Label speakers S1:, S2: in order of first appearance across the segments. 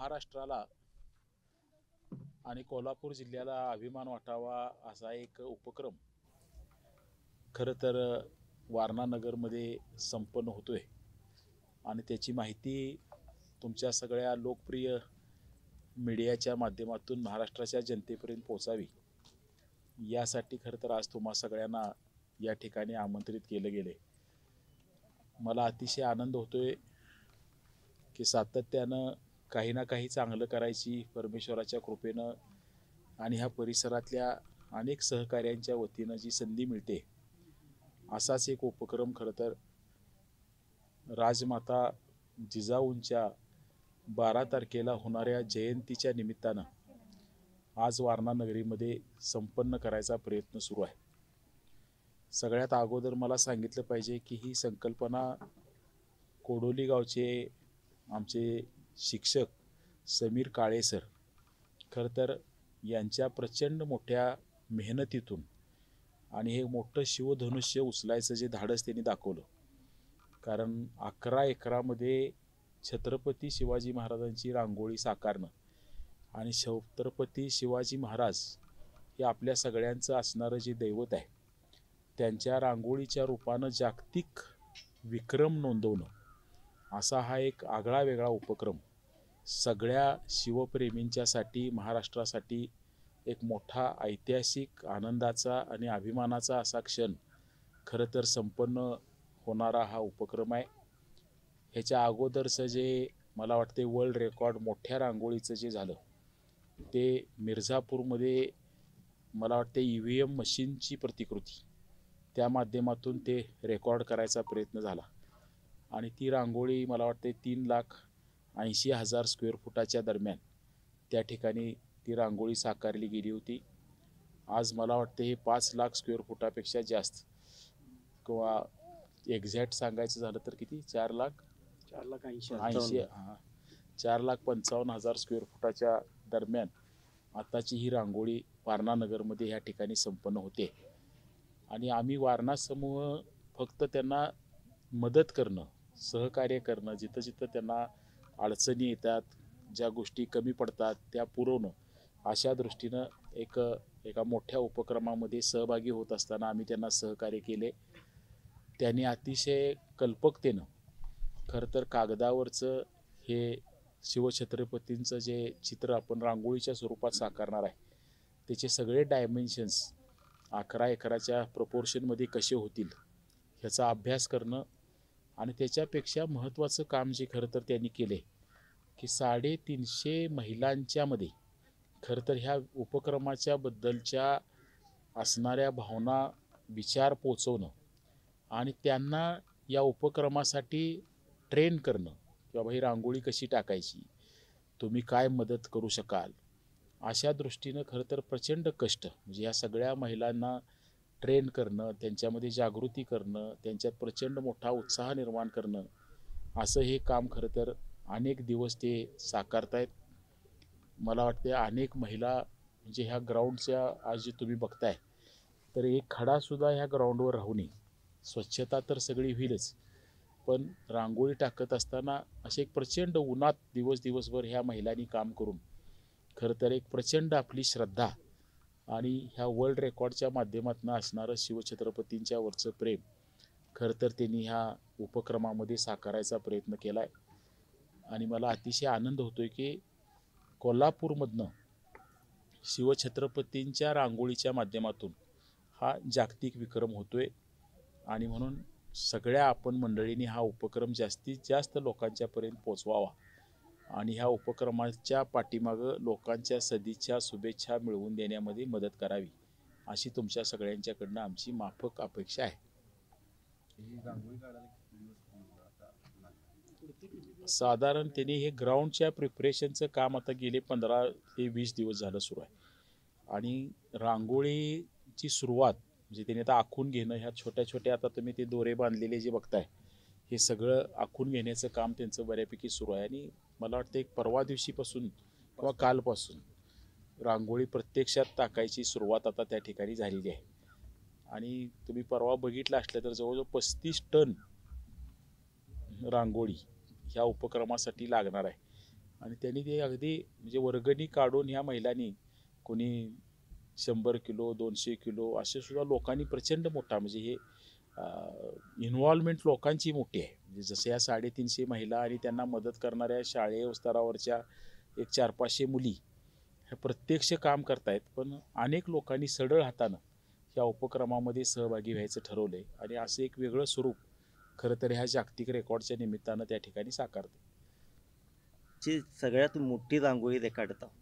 S1: महाराष्ट्राला आणि कोल्हापूर जिल्ह्याला अभिमान वाटावा असा एक उपक्रम खरं तर वारणा नगरमध्ये संपन्न होतोय आणि त्याची माहिती तुमच्या सगळ्या लोकप्रिय मीडियाच्या माध्यमातून महाराष्ट्राच्या जनतेपर्यंत पोहोचावी यासाठी खरं तर आज तुम्हा सगळ्यांना या ठिकाणी आमंत्रित केलं गेले। मला अतिशय आनंद होतोय की सातत्यानं काही ना काही चांगलं करायची परमेश्वराच्या कृपेनं आणि ह्या परिसरातल्या अनेक सहकार्यांच्या वतीनं जी संधी मिळते असाच एक उपक्रम खरं तर राजमाता जिजाऊंच्या 12 तारखेला होणाऱ्या जयंतीच्या निमित्तानं आज वारणा नगरीमध्ये संपन्न करायचा प्रयत्न सुरू आहे। सगळ्यात अगोदर मला सांगितलं पाहिजे की ही संकल्पना कोडोली गावचे आमचे शिक्षक समीर काळे सर खरं तर यांच्या प्रचंड मोठ्या मेहनतीतून आणि हे मोठं शिवधनुष्य उचलायचं जे धाडस त्यांनी दाखवलं, कारण 11 एकरामध्ये छत्रपती शिवाजी महाराजांची रांगोळी साकारणं आणि छत्रपती शिवाजी महाराज हे आपल्या सगळ्यांचं असणारं जे दैवत आहे त्यांच्या रांगोळीच्या रूपानं जागतिक विक्रम नोंदवणं असा हा एक आगळा वेगळा उपक्रम सगळ्या शिवप्रेमींच्यासाठी महाराष्ट्रासाठी एक मोठा ऐतिहासिक आनंदाचा आणि अभिमानाचा असा क्षण खरं तर संपन्न होणारा हा उपक्रम आहे। ह्याच्या अगोदरचं जे मला वाटते वर्ल्ड रेकॉर्ड मोठ्या रांगोळीचं जे झालं ते मिर्झापूरमध्ये मला वाटते EVM मशीनची प्रतिकृती त्या माध्यमातून ते रेकॉर्ड करायचा प्रयत्न झाला आणि ती रांगोळी मला वाटते 3,80,000 स्क्वेअर फुटाच्या दरम्यान त्या ठिकाणी ती रांगोळी साकारली गेली होती। आज मला वाटते हे 5 लाख स्क्वेअर फुटापेक्षा जास्त किंवा एक्झॅक्ट सांगायचं झालं तर किती 4,55,000 स्क्वेअर फुटाच्या दरम्यान आताची ही रांगोळी वारणा नगरमध्ये ह्या ठिकाणी संपन्न होते आणि आम्ही वारणा समूह फक्त त्यांना मदत करणं सहकार्य करणं जिथं जिथं त्यांना अडचणी येतात ज्या गोष्टी कमी पडतात त्या पुरवणं अशा दृष्टीनं एका मोठ्या उपक्रमामध्ये सहभागी होत असताना आम्ही त्यांना सहकार्य केले। त्यांनी अतिशय कल्पकतेनं खरं तर कागदावरचं हे शिवछत्रपतींचं जे चित्र आपण रांगोळीच्या स्वरूपात साकारणार आहे त्याचे सगळे डायमेन्शन्स 11 एकराच्या प्रपोर्शनमध्ये कसे होतील ह्याचा अभ्यास करणं आणि त्याच्यापेक्षा महत्त्वाचं काम जे खरं तर त्यांनी केले की 350 महिलांच्या मध्ये खरं तर ह्या उपक्रमाच्या बद्दलच्या असणाऱ्या भावना विचार पोचवणं आणि त्यांना या उपक्रमासाठी ट्रेन करणं की बाबा ही रांगोळी कशी टाकायची, तुम्ही काय मदत करू शकाल अशा दृष्टीनं खरं तर प्रचंड कष्ट म्हणजे या सगळ्या महिलांना ट्रेन करणं त्यांच्यामध्ये जागृती करणं त्यांच्यात प्रचंड मोठा उत्साह निर्माण करणं असं हे काम खरं तर अनेक दिवस ते साकारतायत। मला वाटते अनेक महिला म्हणजे ह्या ग्राउंडच्या आज जे तुम्ही बघताय तर एक खडासुद्धा ह्या ग्राउंडवर राहू नये, स्वच्छता तर सगळी होईलच पण रांगोळी टाकत असताना असे एक प्रचंड उन्हात दिवसभर ह्या महिलांनी काम करून खरं तर एक प्रचंड आपली श्रद्धा आणि ह्या वर्ल्ड रेकॉर्डच्या माध्यमातून असणारं शिवछत्रपतींच्या वरचं प्रेम खरं तर त्यांनी ह्या उपक्रमामध्ये साकारायचा प्रयत्न केला आहे आणि मला अतिशय आनंद होतोय की कोल्हापूरमधनं शिवछत्रपतींच्या रांगोळीच्या माध्यमातून हा जागतिक विक्रम होतोय आणि म्हणून सगळ्या आपण मंडळींनी हा उपक्रम जास्तीत जास्त लोकांच्यापर्यंत पोचवावा आणि ह्या उपक्रमाच्या पाठीमागं लोकांच्या सदिच्छा शुभेच्छा मिळवून देण्यामध्ये मदत करावी अशी तुमच्या सगळ्यांच्याकडनं आमची माफक अपेक्षा आहे। साधारण त्यांनी हे ग्राउंडच्या प्रिपरेशनचं काम आता गेले 15 ते 20 दिवस झालं सुरू आहे आणि रांगोळीची सुरुवात म्हणजे त्यांनी आता आखून घेणं ह्या छोट्या छोट्या आता तुम्ही ते दोरे बांधलेले जे बघताय हे सगळं आखून घेण्याचं काम त्यांचं बऱ्यापैकी सुरू आहे आणि मला वाटतं एक परवा दिवशीपासून किंवा कालपासून रांगोळी प्रत्यक्षात टाकायची सुरुवात आता त्या ठिकाणी झालेली आहे आणि तुम्ही परवा बघितलं असलं तर जवळजवळ 35 टन रांगोळी ह्या उपक्रमासाठी लागणार आहे आणि त्यांनी ते अगदी म्हणजे वर्गणी काढून ह्या महिलांनी, कोणी 100 किलो 200 किलो असे सुद्धा लोकांनी प्रचंड मोठा म्हणजे हे इन्व्हॉल्वमेंट लोकांची मोठी आहे. म्हणजे जसं या 350 महिला आणि त्यांना मदत करणाऱ्या शाळेय स्तरावरच्या एक 400-500 मुली ह्या प्रत्यक्ष काम करतायत. पण अनेक लोकांनी सढळ हातानं ह्या उपक्रमामध्ये सहभागी व्हायचं ठरवलंय आणि असं एक वेगळं स्वरूप खरं तर ह्या जागतिक रेकॉर्डच्या निमित्तानं त्या ठिकाणी साकारते.
S2: ची सगळ्यात मोठी रांगोळी रेखाटत आहोत.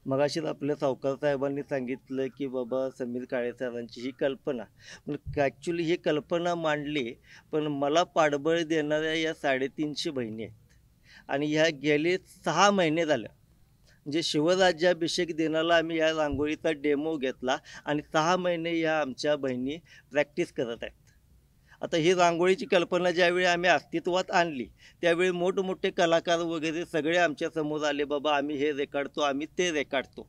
S2: मगाशीच आपल्या सावकार साहेबांनी सांगितलं की बाबा समीर काळे सरांची ही कल्पना, पण ॲक्च्युली ही कल्पना मांडली, पण मला पाठबळ देणाऱ्या या 350 बहिणी आहेत आणि ह्या गेले 6 महिने झालं. म्हणजे शिवराज्याभिषेक दिनाला आम्ही या रांगोळीचा डेमो घेतला आणि 6 महिने ह्या आमच्या बहिणी प्रॅक्टिस करत आहेत. आता ही रांगोळीची कल्पना ज्यावेळी आम्ही अस्तित्वात आणली त्यावेळी मोठमोठे कलाकार वगैरे सगळे आमच्या समोर आले, बाबा आम्ही हे रेखाटतो, आम्ही ते रेखाटतो.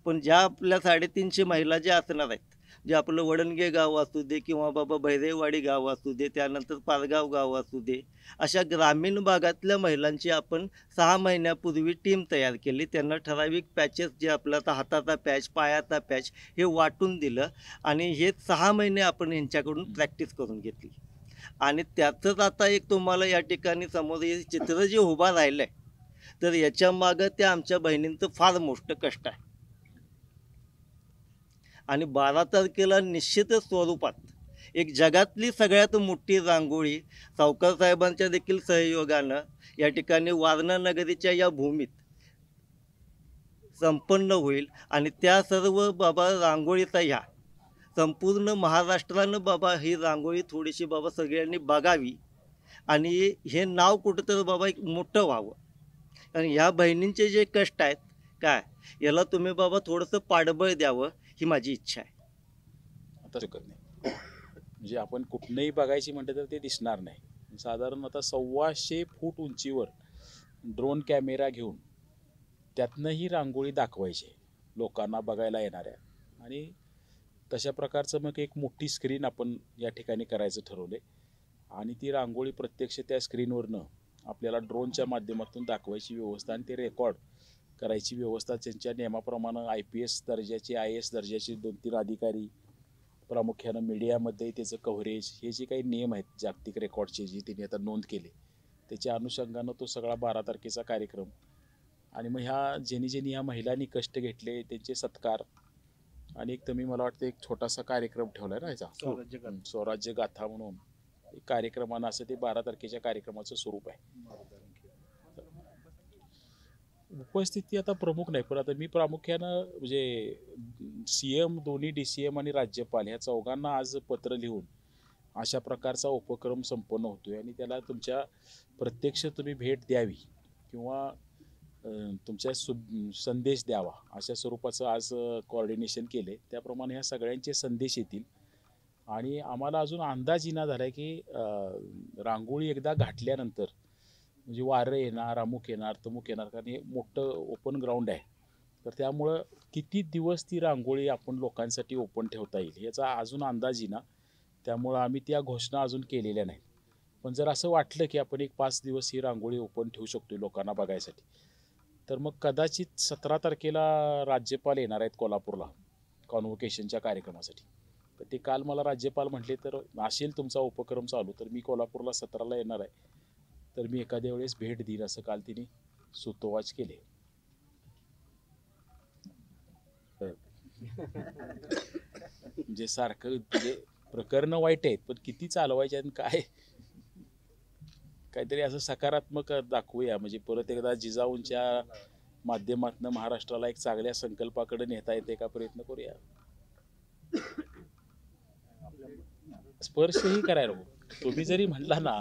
S2: पण ज्या आपल्या 350 महिला ज्या असणार आहेत, जे आपलं वडणगे गाव असू दे किंवा बाबा भैरेवाडी गाव असू दे, त्यानंतर पारगाव गाव असू दे, अशा ग्रामीण भागातल्या महिलांची आपण 6 महिन्यापूर्वी टीम तयार केली. त्यांना ठराविक पॅचेस जे आपला आता हाताचा पॅच, पायाचा पॅच हे वाटून दिलं आणि हे 6 महिने आपण यांच्याकडून प्रॅक्टिस करून घेतली. आणि त्यातच आता एक तुम्हाला या ठिकाणी समोर हे चित्र जे उभा राहिलं आहे, तर याच्या मागं त्या आमच्या बहिणींचं फार मोठं कष्ट आहे. आणि 12 तारखेला निश्चितच स्वरूपात एक जगातली सगळ्यात मोठी रांगोळी सावकार साहेबांच्या देखील सहयोगानं या ठिकाणी वारणा नगरीच्या या भूमीत संपन्न होईल. आणि त्या सर्व बाबा रांगोळीचा ह्या संपूर्ण महाराष्ट्रानं बाबा ही रांगोळी थोडीशी बाबा सगळ्यांनी बघावी आणि हे नाव कुठंतरी बाबा एक मोठं व्हावं. आणि ह्या बहिणींचे जे कष्ट आहेत काय, याला तुम्ही बाबा थोडंसं पाठबळ द्यावं ही माझी इच्छा आहे.
S1: आता शकत नाही म्हणजे आपण कुठनंही बघायची म्हटलं तर ते दिसणार नाही. साधारण आता 125 फूट उंचीवर ड्रोन कॅमेरा घेऊन त्यातनं ही रांगोळी दाखवायची लोकांना बघायला येणाऱ्या. आणि तशा प्रकारचं मग एक मोठी स्क्रीन आपण या ठिकाणी करायचं ठरवले आणि ती रांगोळी प्रत्यक्ष त्या स्क्रीनवरनं आपल्याला ड्रोनच्या माध्यमातून दाखवायची व्यवस्था आणि ते रेकॉर्ड करायची व्यवस्था. त्यांच्या नियमाप्रमाणे IPS दर्जाचे IAS दर्जाचे 2-3 अधिकारी, प्रामुख्यानं मीडियामध्ये त्याचं कव्हरेज, हे जे काही नियम आहेत जागतिक रेकॉर्डचे जे त्यांनी आता नोंद केले, त्याच्या अनुषंगानं तो सगळा 12 तारखेचा कार्यक्रम. आणि मग ज्यांनी ह्या महिलांनी कष्ट घेतले त्यांचे सत्कार आणि एक तुम्ही मला वाटतं एक छोटासा कार्यक्रम ठेवलाय ना ह्याचा स्वराज्य गाथा म्हणून एक कार्यक्रमानं, असं ते 12 तारखेच्या कार्यक्रमाचं स्वरूप आहे. उपस्थिती आता प्रमुख नाही, पण आता मी प्रामुख्यानं म्हणजे CM, दोन्ही DCM आणि राज्यपाल ह्या चौघांना आज पत्र लिहून अशा प्रकारचा उपक्रम संपन्न होतोय आणि त्याला तुमच्या प्रत्यक्ष तुम्ही भेट द्यावी किंवा तुमच्या संदेश द्यावा अशा स्वरूपाचं आज कोऑर्डिनेशन केले. त्याप्रमाणे ह्या सगळ्यांचे संदेश येतील. आणि आम्हाला अजून अंदाज येणार झाला आहे की रांगोळी एकदा घातल्यानंतर म्हणजे वारं येणार, अमुक येणार, तमुक येणार, कारण हे मोठं ओपन ग्राउंड आहे. तर त्यामुळं किती दिवस ती रांगोळी आपण लोकांसाठी ओपन ठेवता येईल याचा अजून अंदाज येईना. त्यामुळं आम्ही त्या घोषणा अजून केलेल्या नाहीत. पण जर असं वाटलं की आपण एक 5 दिवस ही रांगोळी ओपन ठेवू शकतो लोकांना बघायसाठी, तर मग कदाचित 17 तारखेला राज्यपाल येणार आहेत कोल्हापूरला कॉन्व्होकेशनच्या कार्यक्रमासाठी. तर ते काल मला राज्यपाल म्हटले, तर असेल तुमचा उपक्रम चालू तर मी कोल्हापूरला 17ला येणार आहे, तर मी एखाद्या वेळेस भेट देईन असं काल तिने सुतोवाच केले. म्हणजे सारखं म्हणजे प्रकरणं वाईट आहेत, पण किती चालवायचे आणि काय, काहीतरी असं सकारात्मक दाखवूया. म्हणजे परत एकदा जिजाऊंच्या माध्यमातून महाराष्ट्राला एक चांगल्या संकल्पाकडे नेता येते का प्रयत्न करूया. स्पर्शही करायला तुम्ही जरी म्हणला ना,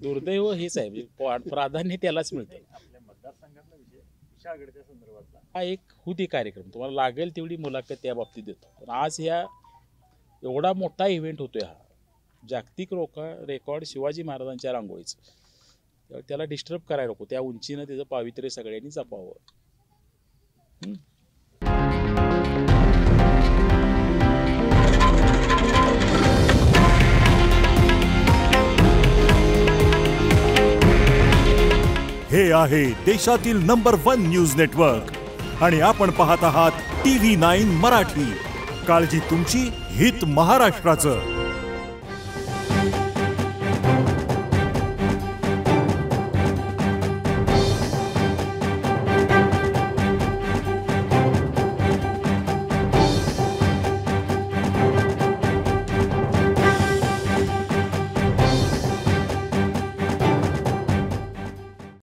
S1: दुर्दैव हेच आहे म्हणजे प्राधान्य त्यालाच मिळते. हा एक हुदी कार्यक्रम तुम्हाला लागेल तेवढी मुलाखत त्या बाबतीत देतो. पण आज एवढा मोठा इव्हेंट होतोय हा जागतिक रेकॉर्ड शिवाजी महाराजांच्या रांगोळीचं, त्याला डिस्टर्ब करायला नको. त्या उंचीनं त्याचं पावित्र्य सगळ्यांनी जपावं.
S3: हे आहे देशातील नंबर 1 न्यूज नेटवर्क आणि आपण पाहत आहात TV9 मराठी. काळजी तुमची, हित महाराष्ट्राचं.